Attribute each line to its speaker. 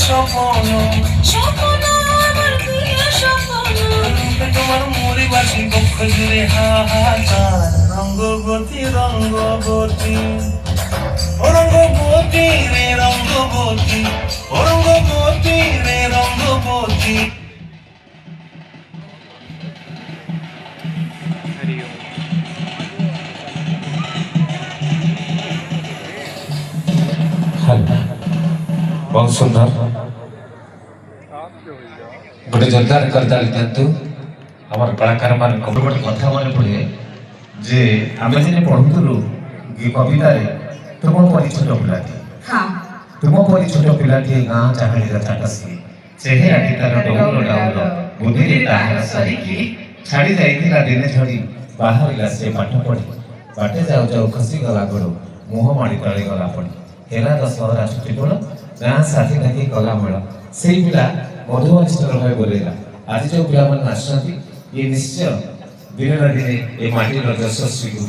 Speaker 1: স্বপন
Speaker 2: স্বপ্ন আমার প্রিয় স্বপ্ন
Speaker 1: তোমার মরিবাসী বক্ষ জুড়ে হাহাকার রঙ্গবতী রঙ্গবতী ও রঙ্গবতী রে রঙ্গবতী ও রঙ্গবতী রে রঙ্গবতী
Speaker 3: बहुत सुंदर गोटे जोरदार करताली दिंतु आमर कलाकार मान गोटे कथा मन पड़े जे आमे जे पढ़ुलु ये कविता रे तुम परी छोट पिलाटी
Speaker 2: हाँ
Speaker 3: तुम परी छोट पिलाटी गाँ चाहली चाटसी चेहरा तार डौल डाउल बुद्धि ताहार सरिकी छाड़ी जाइतिला दिने झड़ी बाहरिला से पाठ पढ़ी बाटे जाऊ जाऊ खसी गला गोड़ मुह माड़ी तले गला पड़ी हेला दशहरा छुट्टी पड़ गाँ साथी थाकी कला मेल से पिला मधुबन भाई बोलेगा आज जो पिला आसुँच ये निश्चय दिन ना दिन ये माटी यशस्वी को